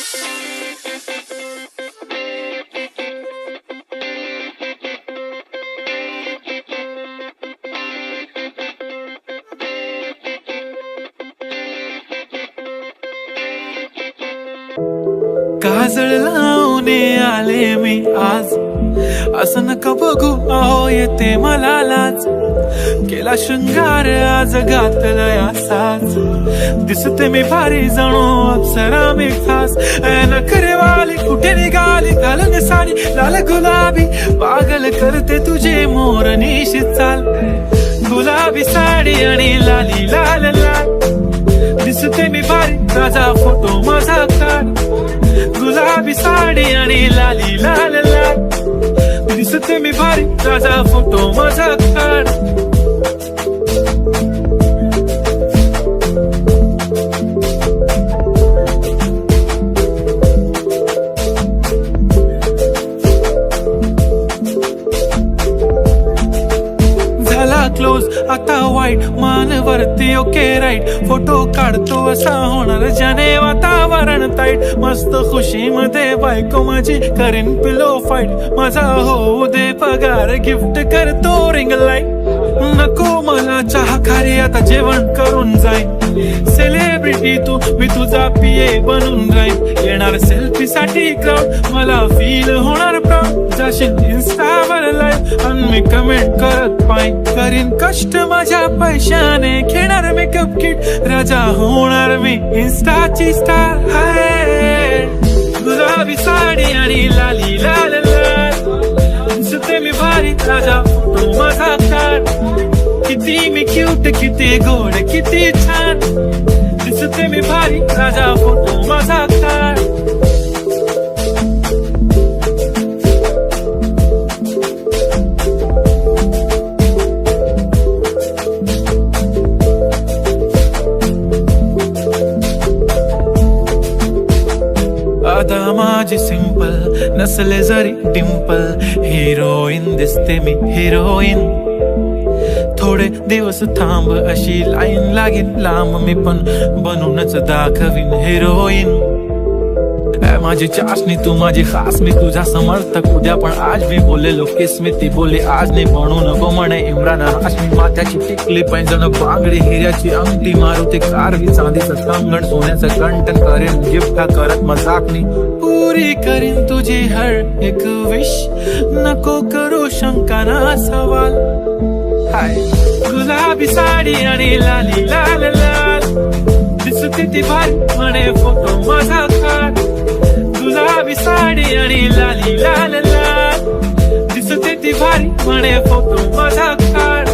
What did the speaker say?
काजळ लावून आले मी आज, असं नका बघू अहो येते मला लाज. केला शृंगार आज घातलाय असाच, दिसते मी भारी जणू अप्सरा मी खास. नखरे वाली कुठे निघाली घालून साडी लाल गुलाबी, पागल करते तुझे मोरनीशी चाल. गुलाबी साडी आणि लाली लाल लाल, दिसते मी भारी ताजा फोटो माझा काढ. गुलाबी साडी आणि लाली लाल लाल, दिसते मी भारी ताजा फोटो माझा काढ. झाला क्लोज आता वाईट मान वरती ओके राईट, फोटो काढतो असा होणार ज्याने वातावरण ताईट. मस्त खुशी मध्ये बायको माझी करीन पिलो फाईट, माझा होऊ दे पगार गिफ्ट करतो रिंग लाईट. नको मला चहा खारी आता जेवण करून जाईन, सेलिब्रिटी तू मी तुझा पिये बनून राहीन. येणार सेल्फी साठी क्राऊड मला फील होणार प्राऊड, जाशील इन्स्टावर लाईव्ह आणि मी कमेंट करत पाहिन. करीन कष्ट माझ्या पैशाने घेणार मेकअप किट, राजा होणार मी इन्स्टाची स्टार. हाय गुलाबी साडी आणि लाली लाल लाल, दिसते मी भारी राजा फोटो माझा काढ. किती मी क्यूट किती गोड किती छान, दिसते मी भारी राजा फोटो माझा काढ. आता माझी सिंपल नसले जरी डिंपल, हिरोईन दिसते मी हिरोईन. थोडे दिवस थांब अशी लाईन लागेल लांब, मी पण बनूनच दाखवीन हिरोईन. माझी चाशनी तू माझी खास, मी तुझा समर्थक उद्या पण आज मी बोलेलो किस्मती बोले आज नाही बनू नको म्हणे इम्रान हाशमी. माथ्याची टिकली पैंजण बांगडी हिऱ्याची अंगठी, मारुती कारवी चांदीचं कंगण सोन्याचं कंटन, करेन गिफ्ट करत मजाकनी. पुरी करीन तुझी हर एक विश, नको करू शंका ना सवाल. हाय गुलाबी साडी आणि लाली लाल लाल, दिसते ती भारी म्हणे फोटो माझा काढ. गुलाबी साडी आणि लाली लाल लाल, दिसते ती भारी म्हणे फोटो माझा काढ.